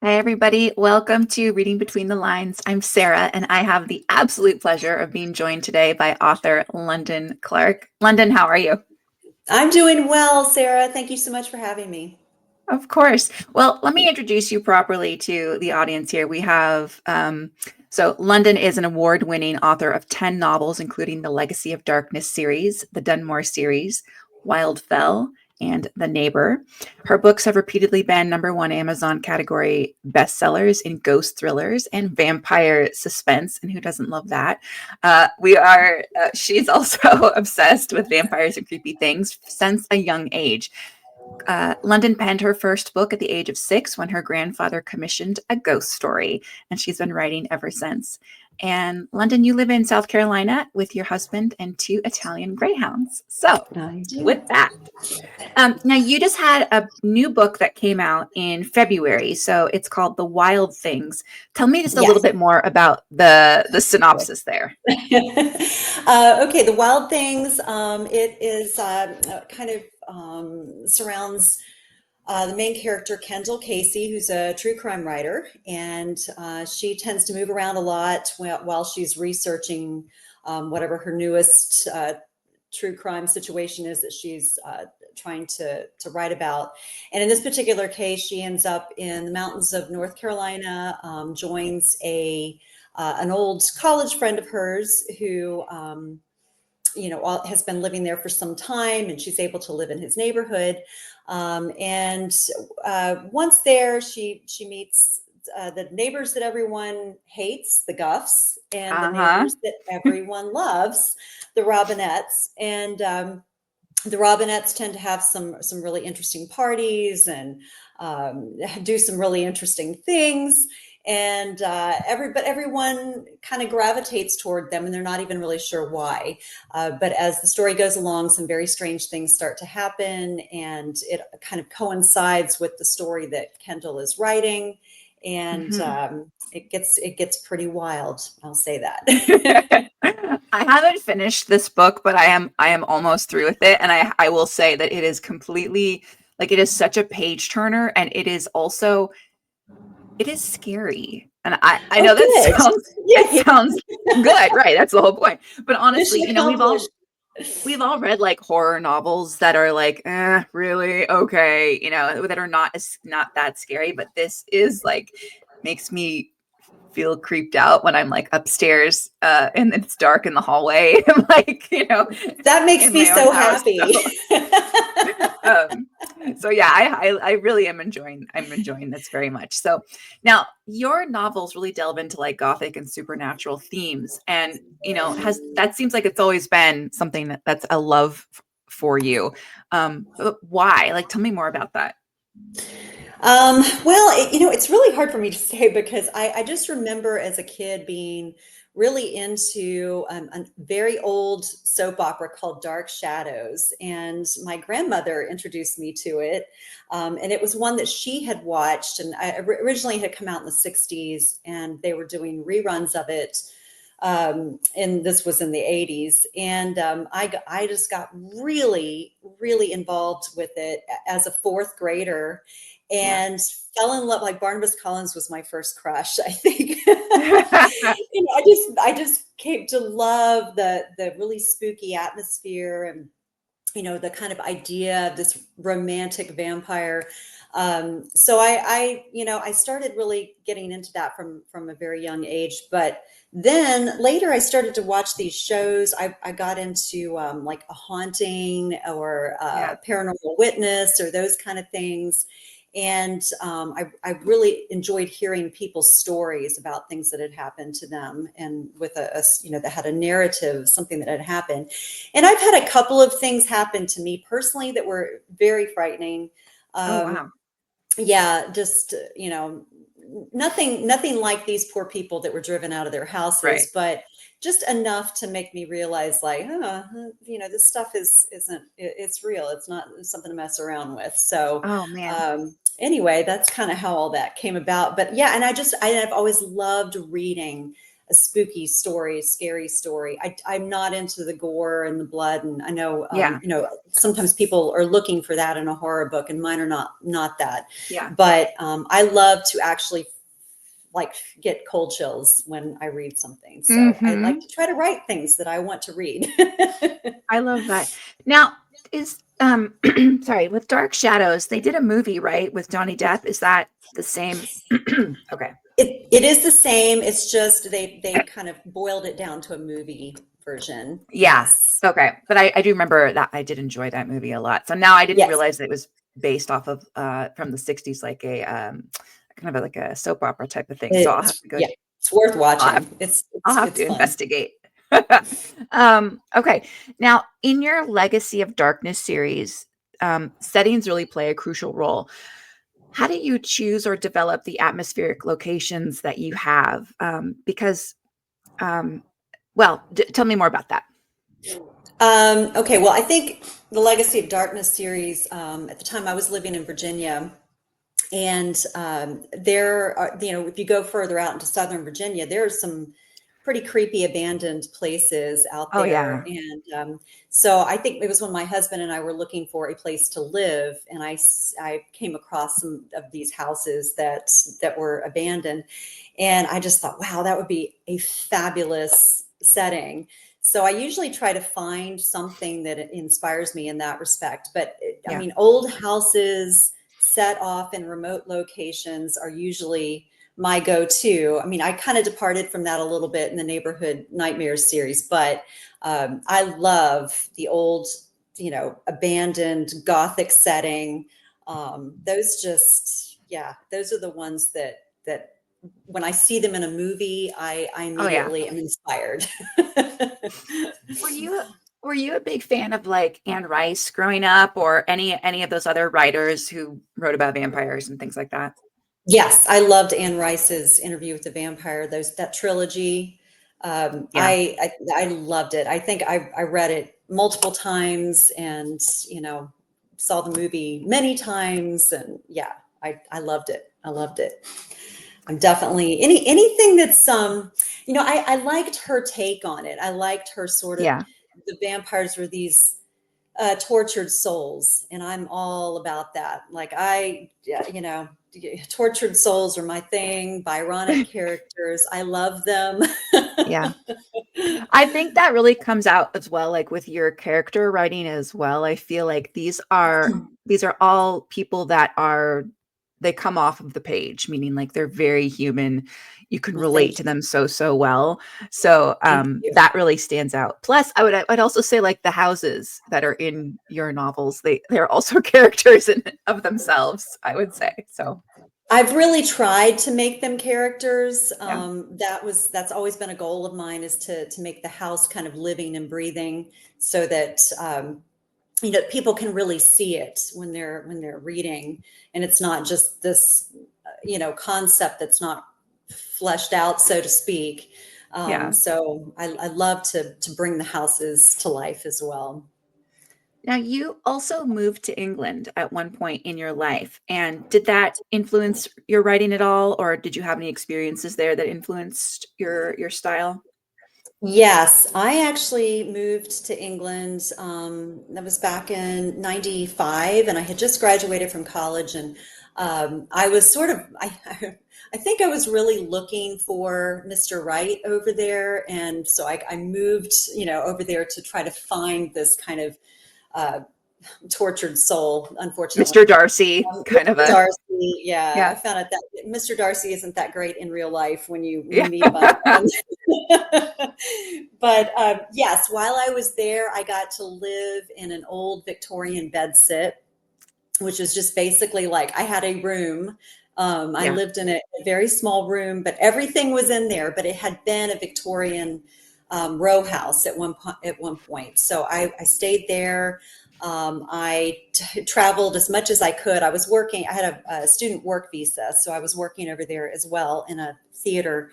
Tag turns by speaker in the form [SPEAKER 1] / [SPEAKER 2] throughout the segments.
[SPEAKER 1] Hi, everybody. Welcome to Reading Between the Lines. I'm Sarah, and I have the absolute pleasure of being joined today by author London Clarke. London, how are you?
[SPEAKER 2] I'm doing well, Sarah. Thank you so much for having me.
[SPEAKER 1] Of course. Well, let me introduce you properly to the audience here. We have, London is an award winning author of 10 novels, including the Legacy of Darkness series, the Dunmore series, Wild Fell, and The Neighbor. Her books have repeatedly been #1 Amazon category bestsellers in ghost thrillers and vampire suspense. And who doesn't love that? She's also obsessed with vampires and creepy things since a young age. London penned her first book at the age of 6 when her grandfather commissioned a ghost story, and she's been writing ever since. And London, you live in South Carolina with your husband and 2 Italian greyhounds. So,
[SPEAKER 2] I do.
[SPEAKER 1] with that, now you just had a new book that came out in February. So it's called The Wild Things. Tell me just a little
[SPEAKER 2] Yes.
[SPEAKER 1] bit more about the synopsis there.
[SPEAKER 2] Okay, The Wild Things. It is kind of surrounds the main character, Kendall Casey, who's a true crime writer, and she tends to move around a lot while she's researching whatever her newest true crime situation is that she's trying to write about. And in this particular case, she ends up in the mountains of North Carolina, joins a an old college friend of hers who has been living there for some time, and she's able to live in his neighborhood. And once there, she meets the neighbors that everyone hates, the Guffs, and the
[SPEAKER 1] Uh-huh.
[SPEAKER 2] neighbors that everyone loves, the Robinettes. And the Robinettes tend to have some really interesting parties and do some really interesting things. And everyone kind of gravitates toward them, and they're not even really sure why. But as the story goes along, some very strange things start to happen, and it kind of coincides with the story that Kendall is writing, and
[SPEAKER 1] Mhm.
[SPEAKER 2] it gets pretty wild. I'll say that.
[SPEAKER 1] I haven't finished this book, but I am almost through with it, and I will say that it is completely like it is such a page turner, and it is scary. And I
[SPEAKER 2] Oh,
[SPEAKER 1] know that
[SPEAKER 2] good.
[SPEAKER 1] it
[SPEAKER 2] Yeah,
[SPEAKER 1] sounds good, right? That's the whole point. But honestly,
[SPEAKER 2] mission accomplished.
[SPEAKER 1] we've all read like horror novels that are like, really okay, that are not that scary, but this is like makes me feel creeped out when I'm like upstairs and it's dark in the hallway. I'm like,
[SPEAKER 2] That makes
[SPEAKER 1] in
[SPEAKER 2] me
[SPEAKER 1] my own
[SPEAKER 2] so
[SPEAKER 1] house.
[SPEAKER 2] happy.
[SPEAKER 1] Um, so yeah, I really am enjoying this very much. So now your novels really delve into like gothic and supernatural themes, and has that seems like it's always been something that's a love for you. But why? Like, tell me more about that.
[SPEAKER 2] Well, it's really hard for me to say because I just remember as a kid being really into a very old soap opera called Dark Shadows. And my grandmother introduced me to it. And it was one that she had watched. And originally it had come out in the 60s, and they were doing reruns of it. And this was in the 80s. And I just got really, really involved with it as a fourth grader
[SPEAKER 1] Yeah.
[SPEAKER 2] and fell in love. Like Barnabas Collins was my first crush, I think. I just came to love the really spooky atmosphere, and the kind of idea of this romantic vampire. So I started really getting into that from a very young age. But then later I started to watch these shows. I got into like a haunting or
[SPEAKER 1] Yeah.
[SPEAKER 2] paranormal witness or those kind of things. And I really enjoyed hearing people's stories about things that had happened to them, and with that had a narrative, something that had happened. And I've had a couple of things happen to me personally that were very frightening.
[SPEAKER 1] Oh
[SPEAKER 2] Um,
[SPEAKER 1] wow.
[SPEAKER 2] yeah, just, nothing like these poor people that were driven out of their
[SPEAKER 1] Right.
[SPEAKER 2] houses, but just enough to make me realize, like, this stuff it's real. It's not something to mess around with. So,
[SPEAKER 1] Oh man.
[SPEAKER 2] anyway, that's kind of how all that came about. But yeah, and I've always loved reading. a spooky story, scary story. I'm not into the gore and the blood, and I know,
[SPEAKER 1] Yeah.
[SPEAKER 2] sometimes people are looking for that in a horror book, and mine are not that.
[SPEAKER 1] Yeah.
[SPEAKER 2] But I love to actually like get cold chills when I read something. So I like
[SPEAKER 1] Hmm.
[SPEAKER 2] to try to write things that I want to read.
[SPEAKER 1] I love that. Now, is sorry, with Dark Shadows, they did a movie, right, with Johnny Depp. Is that the same? Okay.
[SPEAKER 2] It is the same. It's just they kind of boiled it down to a movie version.
[SPEAKER 1] Yeah.
[SPEAKER 2] Yes.
[SPEAKER 1] Okay. But I do remember that I did enjoy that movie a lot. So now I didn't
[SPEAKER 2] Yes.
[SPEAKER 1] realize that it was based off of from the 60s, like a kind of like a soap opera type of thing. So I'll have to go
[SPEAKER 2] Yeah, it's worth
[SPEAKER 1] I'll have
[SPEAKER 2] watching. It's
[SPEAKER 1] I'll
[SPEAKER 2] it's
[SPEAKER 1] have
[SPEAKER 2] it's
[SPEAKER 1] to
[SPEAKER 2] fun.
[SPEAKER 1] investigate. Okay. Now, in your Legacy of Darkness series, settings really play a crucial role. How do you choose or develop the atmospheric locations that you have? Because, um, well, tell me more about that.
[SPEAKER 2] Okay, well, I think the Legacy of Darkness series, at the time I was living in Virginia, and there are, if you go further out into Southern Virginia, there are some pretty creepy abandoned places out
[SPEAKER 1] Oh,
[SPEAKER 2] there.
[SPEAKER 1] yeah.
[SPEAKER 2] And so I think it was when my husband and I were looking for a place to live, and I came across some of these houses that were abandoned. And I just thought, wow, that would be a fabulous setting. So I usually try to find something that inspires me in that respect. But I
[SPEAKER 1] Yeah.
[SPEAKER 2] mean, old houses set off in remote locations are usually my go-to. I mean, I kind of departed from that a little bit in the Neighborhood Nightmares series, but I love the old, abandoned Gothic setting. Those just, yeah, those are the ones that when I see them in a movie, I
[SPEAKER 1] Oh, yeah.
[SPEAKER 2] immediately am inspired.
[SPEAKER 1] Were you were you a big fan of like Anne Rice growing up, or any of those other writers who wrote about vampires and things like that?
[SPEAKER 2] Yes, I loved Anne Rice's Interview with the Vampire. That trilogy.
[SPEAKER 1] Yeah.
[SPEAKER 2] I loved it. I think I read it multiple times, and saw the movie many times, and yeah, I loved it. I loved it. I'm definitely anything that's I liked her take on it. I liked her sort of,
[SPEAKER 1] Yeah.
[SPEAKER 2] the vampires were these tortured souls, and I'm all about that. Like yeah, tortured souls are my thing. Byronic characters, I love them.
[SPEAKER 1] Yeah. I think that really comes out as well, like with your character writing as well. I feel like these are all people that are they come off of the page, meaning like they're very human. You can
[SPEAKER 2] Well,
[SPEAKER 1] relate
[SPEAKER 2] thank
[SPEAKER 1] to
[SPEAKER 2] you,
[SPEAKER 1] them so, so well. So
[SPEAKER 2] thank you.
[SPEAKER 1] that really stands out. Plus, I'd also say like the houses that are in your novels, they're also characters of themselves, I would say. So
[SPEAKER 2] I've really tried to make them characters.
[SPEAKER 1] yeah,
[SPEAKER 2] That's always been a goal of mine, is to make the house kind of living and breathing, so that people can really see it when they're reading, and it's not just this concept that's not fleshed out, so to speak.
[SPEAKER 1] yeah.
[SPEAKER 2] So I love to bring the houses to life as well.
[SPEAKER 1] Now, you also moved to England at one point in your life, and did that influence your writing at all, or did you have any experiences there that influenced your style?
[SPEAKER 2] Yes, I actually moved to England. That was back in '95, and I had just graduated from college. And I was sort of, I think I was really looking for Mr. Right over there. And so I moved, over there to try to find this kind of uh, tortured soul, unfortunately.
[SPEAKER 1] Mr. Darcy, kind of
[SPEAKER 2] Mr.
[SPEAKER 1] a
[SPEAKER 2] Darcy, yeah, I
[SPEAKER 1] yeah,
[SPEAKER 2] found out that Mr. Darcy isn't that great in real life when you
[SPEAKER 1] yeah,
[SPEAKER 2] meet him on but yes, while I was there, I got to live in an old Victorian bedsit, which is just basically like I had a room. I
[SPEAKER 1] yeah,
[SPEAKER 2] lived in a very small room, but everything was in there. But it had been a Victorian row house at one point. So I stayed there. I traveled as much as I could. I was working. I had a student work visa, so I was working over there as well in a theater.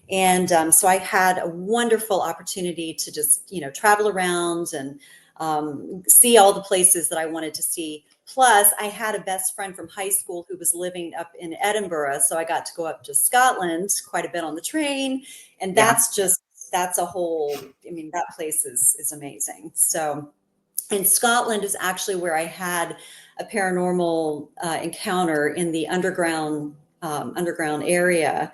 [SPEAKER 2] And so I had a wonderful opportunity to just travel around and see all the places that I wanted to see. Plus, I had a best friend from high school who was living up in Edinburgh, so I got to go up to Scotland quite a bit on the train, and
[SPEAKER 1] Yeah.
[SPEAKER 2] that's a whole. I mean, that place is amazing. So, and Scotland is actually where I had a paranormal encounter in the underground area.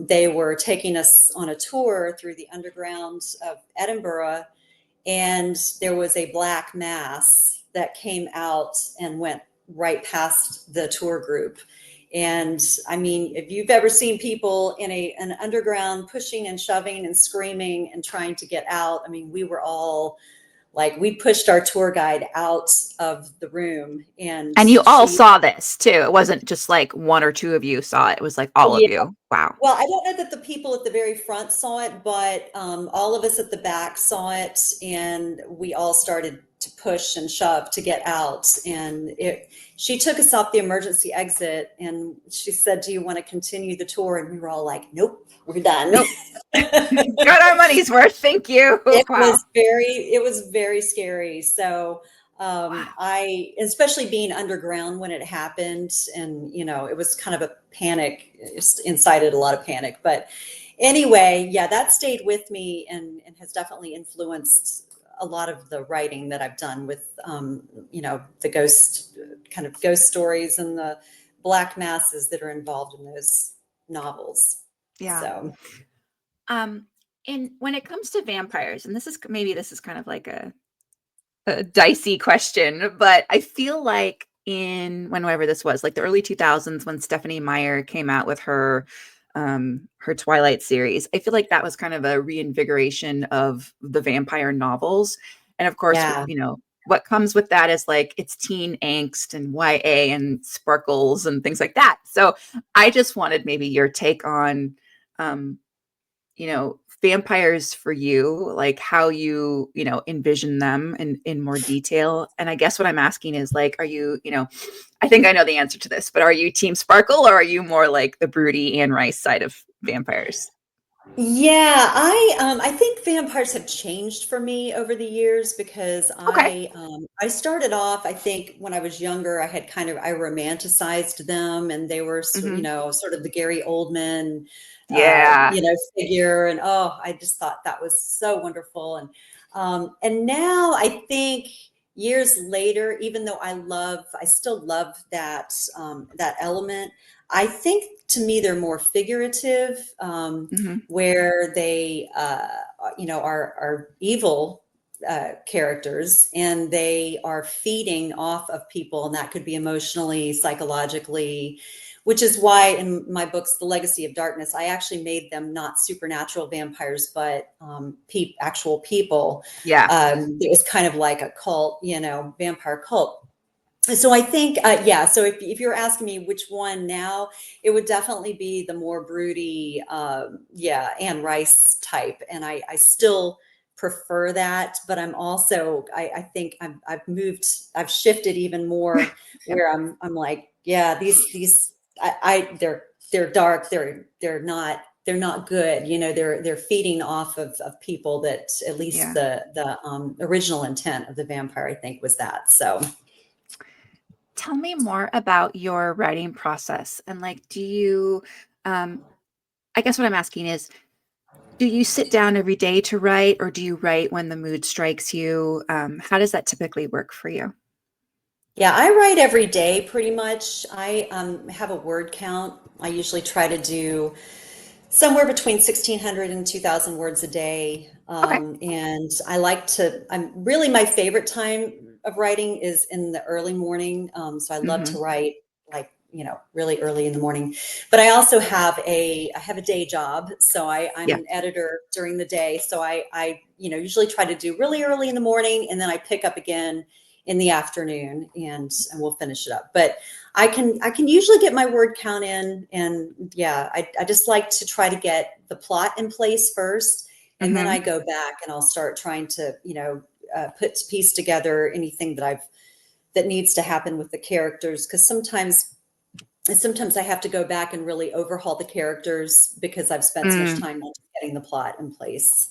[SPEAKER 2] They were taking us on a tour through the underground of Edinburgh, and there was a black mass that came out and went right past the tour group. And I mean, if you've ever seen people in an underground pushing and shoving and screaming and trying to get out, I mean, we were all like, we pushed our tour guide out of the room, and
[SPEAKER 1] And you all
[SPEAKER 2] she,
[SPEAKER 1] saw this too. It wasn't just like one or two of you saw it. It was like all of
[SPEAKER 2] yeah.
[SPEAKER 1] you. Wow.
[SPEAKER 2] Well, I don't know that the people at the very front saw it, but all of us at the back saw it, and we all started to push and shove to get out. And she took us off the emergency exit, and she said, "Do you want to continue the tour?" And we were all like, "Nope, we're done."
[SPEAKER 1] Nope. Got our money's worth. Thank you. Wow.
[SPEAKER 2] It was very scary. So
[SPEAKER 1] Wow.
[SPEAKER 2] I, especially being underground when it happened, and it was kind of a panic, it incited a lot of panic. But anyway, yeah, that stayed with me, and has definitely influenced a lot of the writing that I've done with the ghost stories and the black masses that are involved in those novels.
[SPEAKER 1] Yeah.
[SPEAKER 2] So
[SPEAKER 1] Um, and when it comes to vampires, and this is kind of like a dicey question, but I feel like in whenever this was, like the early 2000s when Stephanie Meyer came out with her Twilight series, I feel like that was kind of a reinvigoration of the vampire novels. And of course,
[SPEAKER 2] yeah.
[SPEAKER 1] what comes with that is like it's teen angst and YA and sparkles and things like that. So I just wanted maybe your take on um vampires for you, like how you envision them in more detail. And I guess what I'm asking is like, are you I think I know the answer to this, but are you team Sparkle or are you more like the broody Anne Rice side of vampires?
[SPEAKER 2] Yeah, I think vampires have changed for me over the years, because
[SPEAKER 1] Okay.
[SPEAKER 2] I started off, I think when I was younger, I romanticized them, and they were
[SPEAKER 1] Hmm.
[SPEAKER 2] sort of the Gary Oldman
[SPEAKER 1] Yeah.
[SPEAKER 2] figure, and oh, I just thought that was so wonderful. And now I think years later, even though I still love that element, I think to me they're more figurative,
[SPEAKER 1] Hmm.
[SPEAKER 2] where they, are evil characters, and they are feeding off of people, and that could be emotionally, psychologically, which is why in my books, The Legacy of Darkness, I actually made them not supernatural vampires, but actual people.
[SPEAKER 1] Yeah.
[SPEAKER 2] It was kind of like a cult, vampire cult. So I think, yeah. So if you're asking me which one now, it would definitely be the more broody, yeah, Anne Rice type, and I still prefer that. But I think I've shifted even more,
[SPEAKER 1] Yeah.
[SPEAKER 2] where I'm like, yeah, these, they're dark, they're not good. They're feeding off of people, that at least
[SPEAKER 1] Yeah.
[SPEAKER 2] the original intent of the vampire, I think, was that. So.
[SPEAKER 1] Tell me more about your writing process. And like, um, I guess what I'm asking is, do you sit down every day to write, or do you write when the mood strikes you? How does that typically work for you?
[SPEAKER 2] Yeah, I write every day pretty much. I have a word count. I usually try to do somewhere between 1,600 and 2,000 words a day.
[SPEAKER 1] Okay.
[SPEAKER 2] And my favorite time of writing is in the early morning. So I love to
[SPEAKER 1] Hmm.
[SPEAKER 2] write, like, really early in the morning. But I also I have a day job. So I'm
[SPEAKER 1] Yeah.
[SPEAKER 2] an editor during the day. So I usually try to do really early in the morning, and then I pick up again in the afternoon, and we'll finish it up. But I can usually get my word count in, and yeah, I just like to try to get the plot in place first, and then I
[SPEAKER 1] Hmm.
[SPEAKER 2] go back and I'll start trying to piece together anything that needs to happen with the characters, because sometimes I have to go back and really overhaul the characters, because I've spent so much
[SPEAKER 1] Mm.
[SPEAKER 2] time on getting the plot in place.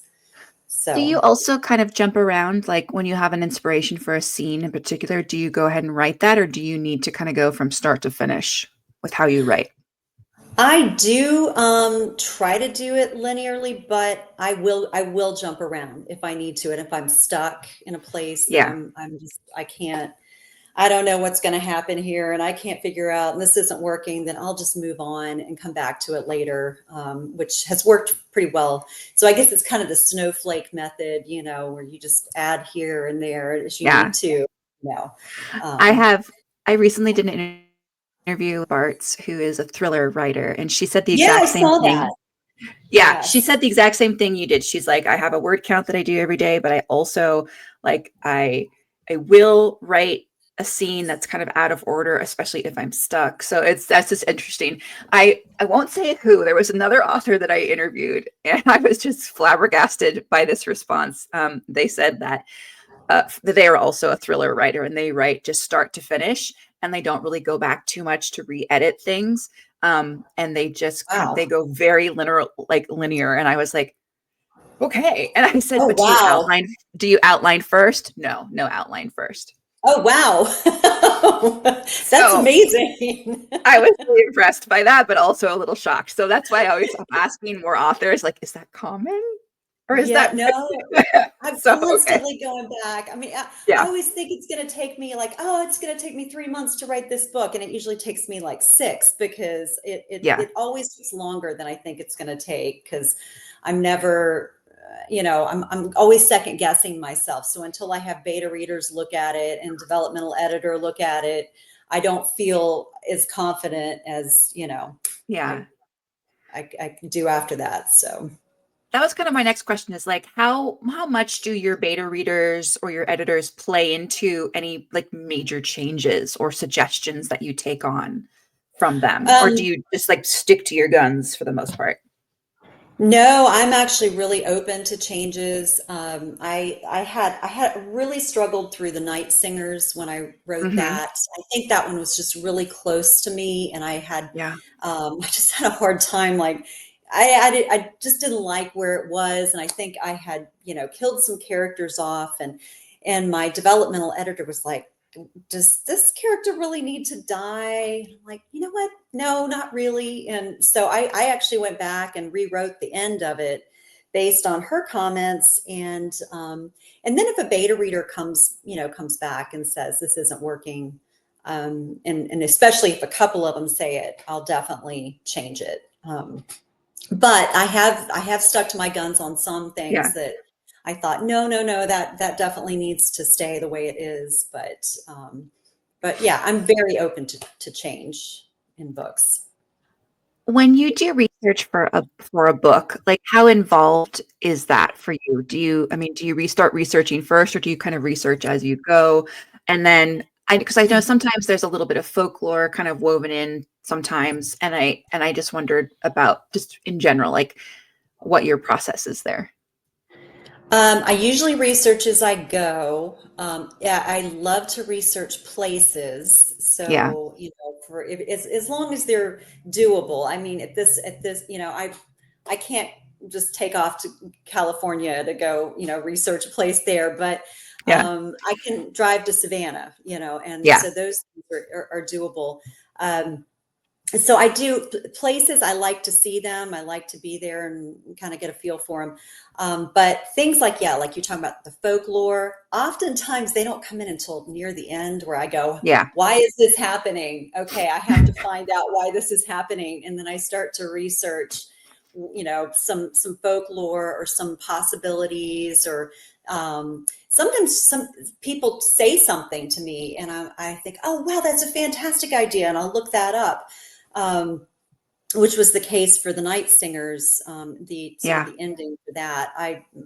[SPEAKER 1] Do you
[SPEAKER 2] So
[SPEAKER 1] also kind of jump around, like when you have an inspiration for a scene in particular, do you go ahead and write that, or do you need to kind of go from start to finish with how you write?
[SPEAKER 2] I do try to do it linearly, but I will jump around if I need to, and if I'm stuck in a place that
[SPEAKER 1] Yeah.
[SPEAKER 2] I'm just I can't I don't know what's going to happen here, and I can't figure out, and this isn't working, then I'll just move on and come back to it later, which has worked pretty well. So I guess it's kind of the snowflake method, where you just add here and there as you need
[SPEAKER 1] Yeah.
[SPEAKER 2] to, you know.
[SPEAKER 1] I
[SPEAKER 2] Um,
[SPEAKER 1] have I recently did an interview with Bart's, who is a thriller writer, and she said the
[SPEAKER 2] yeah, I
[SPEAKER 1] exact same
[SPEAKER 2] saw that.
[SPEAKER 1] thing. Yeah, she
[SPEAKER 2] Yes.
[SPEAKER 1] said the exact same thing you did. She's like, I have a word count that I do every day, but I also like I will write a scene that's kind of out of order, especially if I'm stuck. So that's just interesting. I won't say who. There was another author that I interviewed, and I was just flabbergasted by this response. They said that they are also a thriller writer, and they write just start to finish, and they don't really go back too much to re-edit things. And they just they
[SPEAKER 2] Wow.
[SPEAKER 1] go very linear. And I was like, okay. And I said,
[SPEAKER 2] Oh,
[SPEAKER 1] but
[SPEAKER 2] wow.
[SPEAKER 1] do you outline first? No, no outline first.
[SPEAKER 2] Oh, wow. That's
[SPEAKER 1] So
[SPEAKER 2] amazing.
[SPEAKER 1] I was really impressed by that, but also a little shocked. So that's why I'm asking more authors, like, is that common? Or is
[SPEAKER 2] Yeah,
[SPEAKER 1] that
[SPEAKER 2] no, I'm
[SPEAKER 1] so okay.
[SPEAKER 2] constantly going back. I mean, I
[SPEAKER 1] Yeah.
[SPEAKER 2] always think it's going to take me like, oh, it's going to take me 3 months to write this book, and it usually takes me like six because it it
[SPEAKER 1] Yeah.
[SPEAKER 2] it always takes longer than I think it's going to take because I'm never, I'm always second guessing myself. So until I have beta readers look at it and developmental editor look at it, I don't feel as confident as
[SPEAKER 1] Yeah.
[SPEAKER 2] I I do after that. So.
[SPEAKER 1] That was kind of my next question is like how much do your beta readers or your editors play into any like major changes or suggestions that you take on from them? Or do
[SPEAKER 2] Um,
[SPEAKER 1] you just like stick to your guns for the most part?
[SPEAKER 2] No, I'm actually really open to changes. I had really struggled through the Night Singers when I wrote
[SPEAKER 1] Hmm.
[SPEAKER 2] that. I think that one was just really close to me, and I had
[SPEAKER 1] Yeah.
[SPEAKER 2] I just had a hard time. Like I just didn't like where it was, and I think I had killed some characters off, and my developmental editor was like, does this character really need to die? I'm like, you know what? No, not really. And so I actually went back and rewrote the end of it based on her comments. And then if a beta reader comes back and says this isn't working, and especially if a couple of them say it, I'll definitely change it. But I have stuck to my guns on some things
[SPEAKER 1] Yeah.
[SPEAKER 2] that I thought, no, no, no, that definitely needs to stay the way it is. But yeah, I'm very open to change in books.
[SPEAKER 1] When you do research for a book, like how involved is that for you? I mean, do you restart researching first or do you kind of research as you go? And then because I know sometimes there's a little bit of folklore kind of woven in sometimes, and I just wondered about just in general, like what your process is there.
[SPEAKER 2] I usually research as I go. Yeah, I love to research places.
[SPEAKER 1] Yeah.
[SPEAKER 2] So, for as long as they're doable. I mean, at this, I can't just take off to California to go, research a place there, but
[SPEAKER 1] Yeah.
[SPEAKER 2] I can drive to Savannah, and
[SPEAKER 1] Yeah.
[SPEAKER 2] so those things are doable. So I do places. I like to see them. I like to be there and kind of get a feel for them. But things like, yeah, like you're talking about the folklore, oftentimes they don't come in until near the end where I go,
[SPEAKER 1] Yeah.
[SPEAKER 2] why is this happening? Okay, I have to find out why this is happening. And then I start to research, some folklore or some possibilities, or sometimes some people say something to me and I think, oh, wow, that's a fantastic idea. And I'll look that up, um, which was the case for the Night Singers, the sort of
[SPEAKER 1] Yeah.
[SPEAKER 2] the ending for that.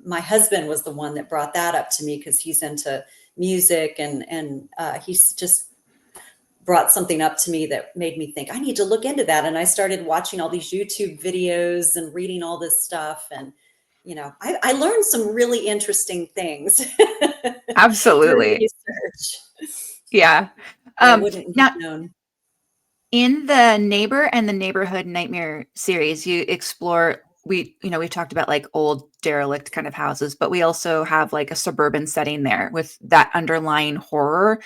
[SPEAKER 2] My husband was the one that brought that up to me because he's into music, and he's just brought something up to me that made me think I need to look into that. And I started watching all these YouTube videos and reading all this stuff, and I learned some really interesting things through
[SPEAKER 1] Absolutely.
[SPEAKER 2] research
[SPEAKER 1] Yeah.
[SPEAKER 2] that I wouldn't have
[SPEAKER 1] Now
[SPEAKER 2] known.
[SPEAKER 1] in the Neighbor and the Neighborhood Nightmare series, you explore we've talked about like old derelict kind of houses, but we also have like a suburban setting there with that underlying horror.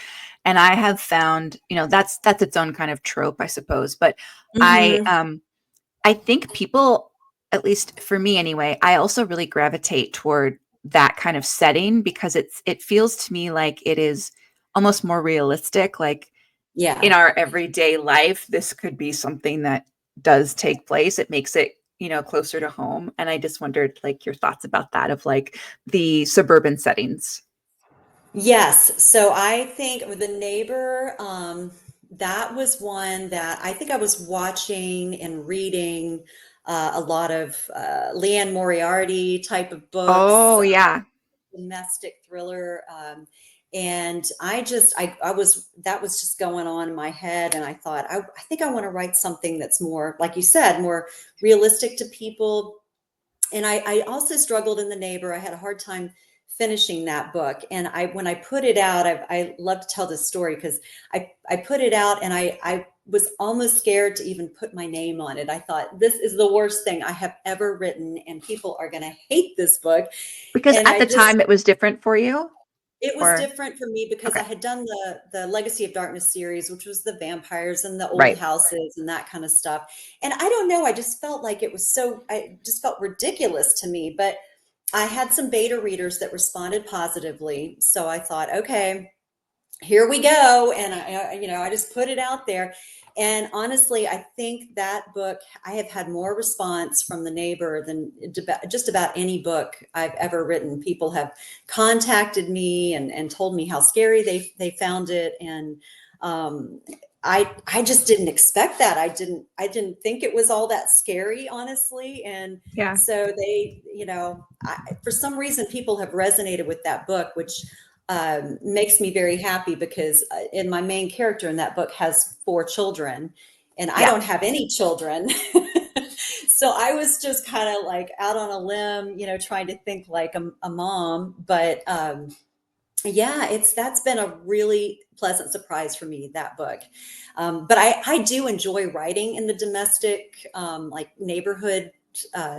[SPEAKER 1] And I have found, that's its own kind of trope, I suppose. But I
[SPEAKER 2] Hmm.
[SPEAKER 1] um I think people, at least for me anyway, I also really gravitate toward that kind of setting because it feels to me like it is almost more realistic. Like in
[SPEAKER 2] Yeah.
[SPEAKER 1] our everyday life, this could be something that does take place. It makes it, closer to home. And I just wondered like your thoughts about that of like the suburban settings.
[SPEAKER 2] Yes. So I think with the neighbor, that was one that I think I was watching and reading a lot of Leanne Moriarty type of books,
[SPEAKER 1] Oh, yeah.
[SPEAKER 2] domestic thriller. And I was, that was just going on in my head. And I thought, I think I want to write something that's more, like you said, more realistic to people. And I also struggled in The Neighbor. I had a hard time finishing that book. And when I put it out, I love to tell this story because I put it out and I was almost scared to even put my name on it. I thought, this is the worst thing I have ever written, and people are going to hate this book.
[SPEAKER 1] Because
[SPEAKER 2] And
[SPEAKER 1] at the time it was different for you,
[SPEAKER 2] it was
[SPEAKER 1] or
[SPEAKER 2] different for me because
[SPEAKER 1] okay,
[SPEAKER 2] I had done the Legacy of Darkness series, which was the vampires and the old
[SPEAKER 1] right.
[SPEAKER 2] houses and that kind of stuff. And I don't know, I just felt like I just felt ridiculous to me. But I had some beta readers that responded positively. So I thought, okay, here we go. And I just put it out there. And honestly, I think that book, I have had more response from The Neighbor than just about any book I've ever written. People have contacted me and told me how scary they found it. And I just didn't expect that. I didn't think it was all that scary, honestly. And
[SPEAKER 1] Yeah.
[SPEAKER 2] so for some reason, people have resonated with that book, which makes me very happy because in my main character in that book has 4 children, and I
[SPEAKER 1] Yeah.
[SPEAKER 2] don't have any children. So I was just kind of like out on a limb, trying to think like a mom. But yeah, that's been a really pleasant surprise for me, that book. But I do enjoy writing in the domestic, like neighborhood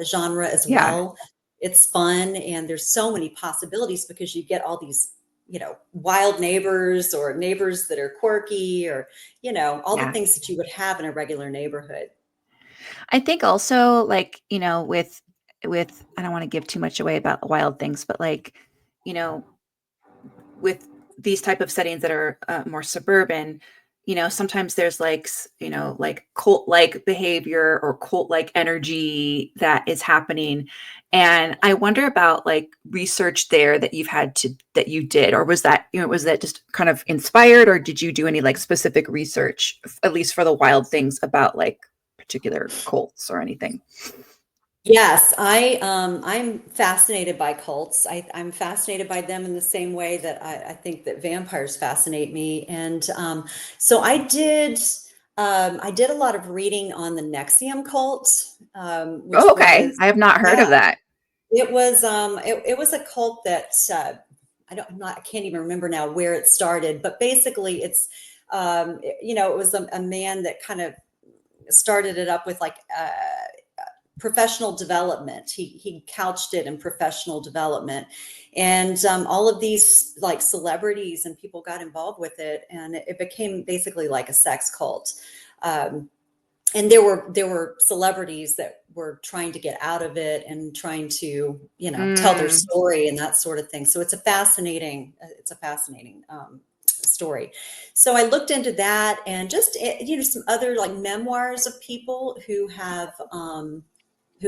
[SPEAKER 2] genre as
[SPEAKER 1] Yeah.
[SPEAKER 2] well. It's fun, and there's so many possibilities because you get all these, wild neighbors or neighbors that are quirky, or, all the
[SPEAKER 1] Yeah.
[SPEAKER 2] things that you would have in a regular neighborhood.
[SPEAKER 1] I think also like, with I don't want to give too much away about wild things, but like, you know, with these type of settings that are more suburban, sometimes there's like, like cult like behavior or cult like energy that is happening. And I wonder about like research there that you did, or was that just kind of inspired, or did you do any like specific research, at least for the wild things about like particular cults or anything?
[SPEAKER 2] Yes, I'm fascinated by cults. I'm fascinated by them in the same way that I think that vampires fascinate me. And so I did a lot of reading on the Nexium cult,
[SPEAKER 1] Oh,
[SPEAKER 2] which
[SPEAKER 1] okay.
[SPEAKER 2] was,
[SPEAKER 1] I have not heard
[SPEAKER 2] yeah,
[SPEAKER 1] of that.
[SPEAKER 2] it was a cult that I can't even remember now where it started, but basically it was a man that kind of started it up with like professional development. He couched it in professional development, and all of these like celebrities and people got involved with it, and it became basically like a sex cult. Um, and there were celebrities that were trying to get out of it and trying to tell their
[SPEAKER 1] Mm,
[SPEAKER 2] story and that sort of thing. So it's a fascinating story. So I looked into that, and just some other like memoirs of people who've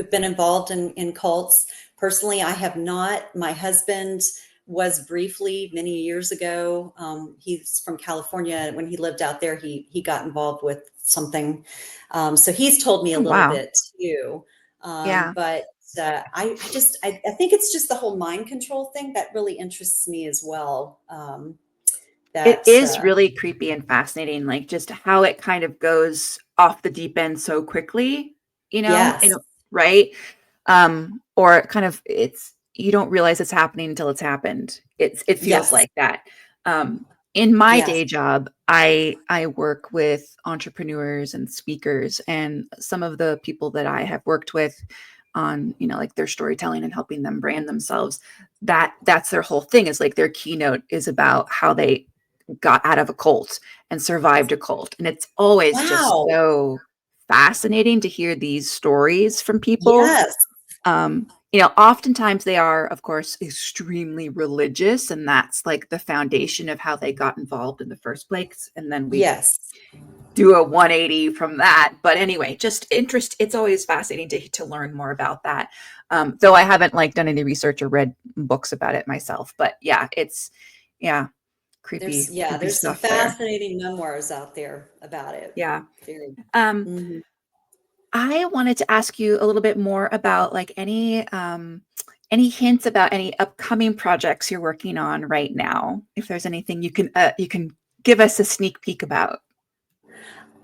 [SPEAKER 2] been involved in cults. Personally, I have not. My husband was briefly many years ago. He's from California. When he lived out there, he got involved with something. So he's told me a
[SPEAKER 1] oh,
[SPEAKER 2] little
[SPEAKER 1] wow.
[SPEAKER 2] bit too.
[SPEAKER 1] Yeah.
[SPEAKER 2] But I think it's just the whole mind control thing that really interests me as well.
[SPEAKER 1] It
[SPEAKER 2] That
[SPEAKER 1] is really creepy and fascinating, like, just how it kind of goes off the deep end so quickly,
[SPEAKER 2] Yes,
[SPEAKER 1] right? Or kind of you don't realize it's happening until it's happened. It feels
[SPEAKER 2] yes,
[SPEAKER 1] like that. In my
[SPEAKER 2] yes.
[SPEAKER 1] day job, I work with entrepreneurs and speakers, and some of the people that I have worked with, on, like their storytelling and helping them brand themselves. That's their whole thing, is like their keynote is about how they got out of a cult and survived a cult. And it's always just
[SPEAKER 2] Wow.
[SPEAKER 1] so fascinating to hear these stories from people.
[SPEAKER 2] Yes.
[SPEAKER 1] Oftentimes they are, of course, extremely religious, and that's like the foundation of how they got involved in the first place. And then we
[SPEAKER 2] Yes.
[SPEAKER 1] do a 180 from that. But anyway, just interest. It's always fascinating to learn more about that. Though I haven't like done any research or read books about it myself. But yeah, yeah, creepy
[SPEAKER 2] There's some
[SPEAKER 1] stuff there.
[SPEAKER 2] fascinating memoirs out there about it.
[SPEAKER 1] Yeah.
[SPEAKER 2] Very.
[SPEAKER 1] Um,
[SPEAKER 2] Mhm.
[SPEAKER 1] I wanted to ask you a little bit more about like any hints about any upcoming projects you're working on right now. If there's anything you can give us a sneak peek about.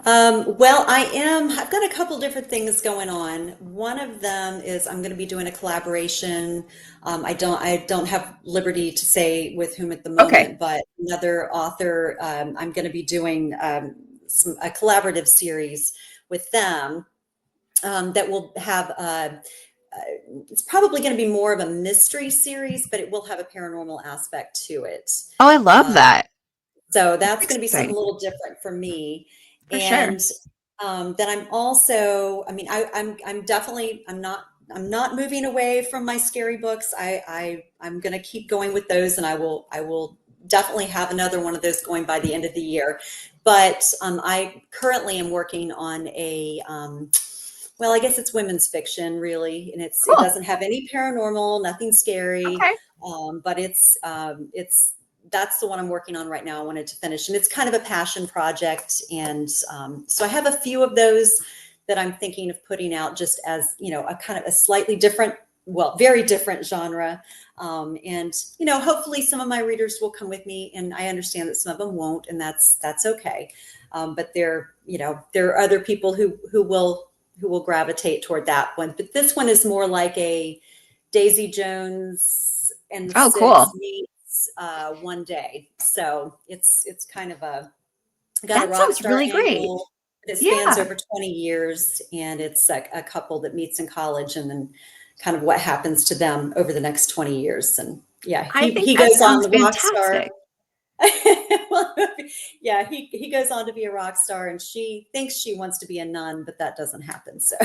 [SPEAKER 2] Well, I've got a couple different things going on. One of them is I'm going to be doing a collaboration. I don't have liberty to say with whom at the
[SPEAKER 1] Okay.
[SPEAKER 2] moment, but another author, I'm going to be doing a collaborative series with them that will have, it's probably going to be more of a mystery series, but it will have a paranormal aspect to it.
[SPEAKER 1] Oh, I love
[SPEAKER 2] Um,
[SPEAKER 1] that.
[SPEAKER 2] so
[SPEAKER 1] That's
[SPEAKER 2] that's going to be something
[SPEAKER 1] exciting.
[SPEAKER 2] a little different for me.
[SPEAKER 1] For sure.
[SPEAKER 2] And then I'm also, I mean, I'm definitely, I'm not moving away from my scary books. I'm going to keep going with those, and I will definitely have another one of those going by the end of the year. But I currently am working on well, I guess it's women's fiction, really, and it
[SPEAKER 1] Cool.
[SPEAKER 2] doesn't have any paranormal, nothing scary,
[SPEAKER 1] Okay.
[SPEAKER 2] but it's that's the one I'm working on right now. I wanted to finish, and it's kind of a passion project, and so I have a few of those that I'm thinking of putting out, just as a kind of a slightly different, well, very different genre, and hopefully some of my readers will come with me, and I understand that some of them won't, and that's okay. But there are other people who will gravitate toward that one. But this one is more like a Daisy Jones and the
[SPEAKER 1] Oh,
[SPEAKER 2] Six
[SPEAKER 1] cool.
[SPEAKER 2] meets One Day. So it's kind of got a
[SPEAKER 1] That
[SPEAKER 2] rock
[SPEAKER 1] sounds
[SPEAKER 2] star
[SPEAKER 1] really great.
[SPEAKER 2] angle. It spans
[SPEAKER 1] Yeah.
[SPEAKER 2] over 20 years, and it's a couple that meets in college, and then kind of what happens to them over the next 20 years. And yeah,
[SPEAKER 1] I think
[SPEAKER 2] he
[SPEAKER 1] that
[SPEAKER 2] goes on
[SPEAKER 1] sounds
[SPEAKER 2] the rock star.
[SPEAKER 1] fantastic.
[SPEAKER 2] Well, yeah, he goes on to be a rock star, and she thinks she wants to be a nun, but that doesn't happen. So,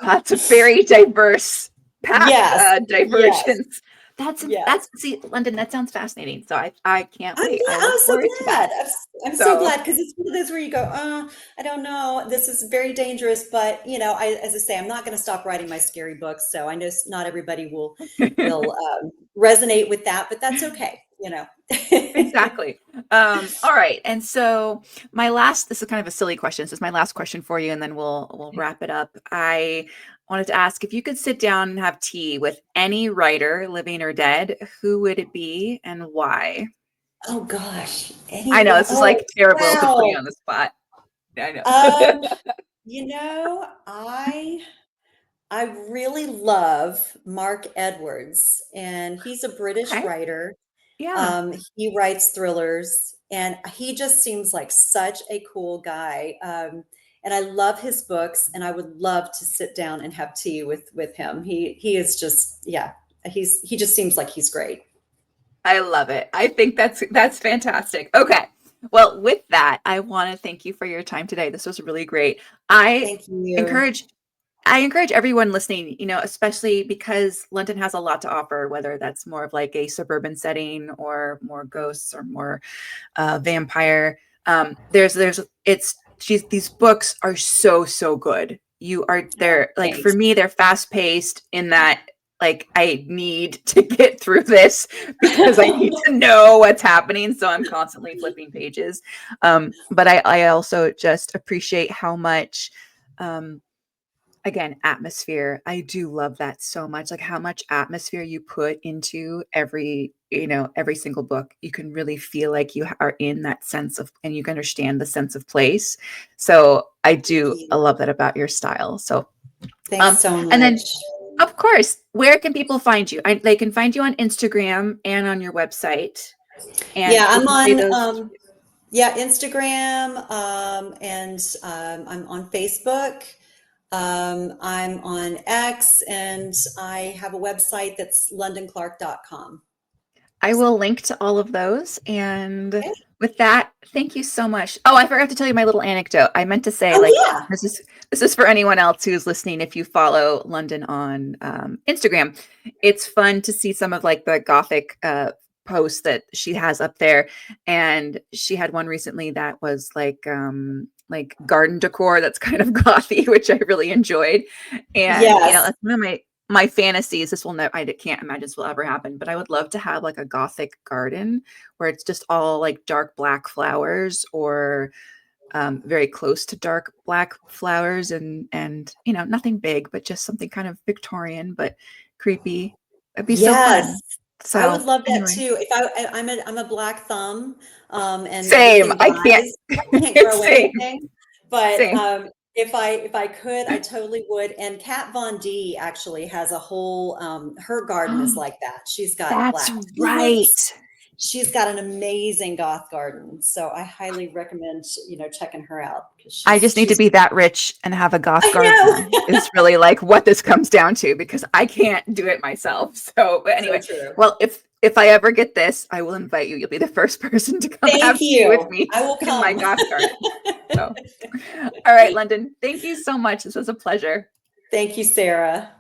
[SPEAKER 1] That's a very diverse path,
[SPEAKER 2] yes, yes,
[SPEAKER 1] divergence. That's
[SPEAKER 2] yes.
[SPEAKER 1] see, London, that sounds fascinating. So I can't wait. I
[SPEAKER 2] I'm
[SPEAKER 1] look
[SPEAKER 2] so
[SPEAKER 1] forward to that.
[SPEAKER 2] glad. I'm so
[SPEAKER 1] So
[SPEAKER 2] glad, because it's one of those where you go, I don't know, this is very dangerous, but as I say, I'm not going to stop writing my scary books. So I know not everybody will resonate with that, but that's okay.
[SPEAKER 1] exactly. All right. And so this is kind of a silly question. This is my last question for you, and then we'll wrap it up. I wanted to ask if you could sit down and have tea with any writer, living or dead, who would it be and why?
[SPEAKER 2] Oh gosh,
[SPEAKER 1] I know
[SPEAKER 2] anyone?
[SPEAKER 1] this is
[SPEAKER 2] Oh
[SPEAKER 1] like terrible to put you
[SPEAKER 2] wow.
[SPEAKER 1] on the spot. I know.
[SPEAKER 2] Um, you know, I really love Mark Edwards, and he's a British
[SPEAKER 1] Okay.
[SPEAKER 2] writer.
[SPEAKER 1] Yeah.
[SPEAKER 2] He writes thrillers, and he just seems like such a cool guy. And I love his books, and I would love to sit down and have tea with him. He is just, yeah, he just seems like he's great.
[SPEAKER 1] I love it. I think that's fantastic. Okay. Well, with that, I want to thank you for your time today. This was really great. I
[SPEAKER 2] Thank you.
[SPEAKER 1] encourage I encourage everyone listening, especially because London has a lot to offer, whether that's more of like a suburban setting or more ghosts or more vampire. There's it's she's these books are so good.
[SPEAKER 2] Oh,
[SPEAKER 1] They're like, for
[SPEAKER 2] thanks.
[SPEAKER 1] me, they're fast paced in that like I need to get through this because I need to know what's happening. So I'm constantly flipping pages. But I also just appreciate how much um again, atmosphere. I do love that so much. Like how much atmosphere you put into every single book. You can really feel like you are in that sense of, and you can understand the sense of place. So I love that about your style. So,
[SPEAKER 2] Thanks so
[SPEAKER 1] and then
[SPEAKER 2] much.
[SPEAKER 1] of course, where can people find you? They can find you on Instagram and on your website. And
[SPEAKER 2] Yeah,
[SPEAKER 1] would
[SPEAKER 2] I'm
[SPEAKER 1] you say
[SPEAKER 2] on
[SPEAKER 1] those?
[SPEAKER 2] yeah, Instagram, and I'm on Facebook. I'm on X, and I have a website that's londonclarke.com.
[SPEAKER 1] I
[SPEAKER 2] So,
[SPEAKER 1] will link to all of those. And
[SPEAKER 2] okay.
[SPEAKER 1] with that, thank you so much. Oh, I forgot to tell you my little anecdote. I meant to say,
[SPEAKER 2] Oh
[SPEAKER 1] like,
[SPEAKER 2] yeah.
[SPEAKER 1] this is for anyone else who's listening. If you follow London on Instagram, it's fun to see some of like the Gothic posts that she has up there. And she had one recently that was like garden decor that's kind of gothy, which I really enjoyed. And
[SPEAKER 2] Yes.
[SPEAKER 1] that's one of my fantasies. This will never, I can't imagine this will ever happen, but I would love to have like a Gothic garden where it's just all like dark black flowers, or very close to dark black flowers, and nothing big, but just something kind of Victorian but creepy. It'd be so
[SPEAKER 2] Yes.
[SPEAKER 1] fun.
[SPEAKER 2] I would
[SPEAKER 1] So
[SPEAKER 2] love that
[SPEAKER 1] anyway,
[SPEAKER 2] too. If I'm a black thumb, and
[SPEAKER 1] same.
[SPEAKER 2] everything
[SPEAKER 1] I can't.
[SPEAKER 2] dies. I can't grow
[SPEAKER 1] Same.
[SPEAKER 2] anything. But
[SPEAKER 1] Same.
[SPEAKER 2] if I could, I totally would. And Kat Von D actually has a whole her garden is like that. She's got
[SPEAKER 1] That's
[SPEAKER 2] black
[SPEAKER 1] right.
[SPEAKER 2] tulips. She's got an amazing goth garden. So I highly recommend, checking her out because
[SPEAKER 1] I
[SPEAKER 2] she's
[SPEAKER 1] just need to
[SPEAKER 2] she's
[SPEAKER 1] be that rich and have a goth
[SPEAKER 2] I
[SPEAKER 1] garden
[SPEAKER 2] know.
[SPEAKER 1] is really like what this comes down to, because I can't do it myself. So, but
[SPEAKER 2] So
[SPEAKER 1] anyway,
[SPEAKER 2] true.
[SPEAKER 1] well, if I ever get this, I will invite you. You'll be the first person to come
[SPEAKER 2] Thank
[SPEAKER 1] have tea with
[SPEAKER 2] you.
[SPEAKER 1] me
[SPEAKER 2] I will
[SPEAKER 1] in my
[SPEAKER 2] come.
[SPEAKER 1] goth garden. So, all right, London, thank you so much. This was a pleasure.
[SPEAKER 2] Thank you, Sarah.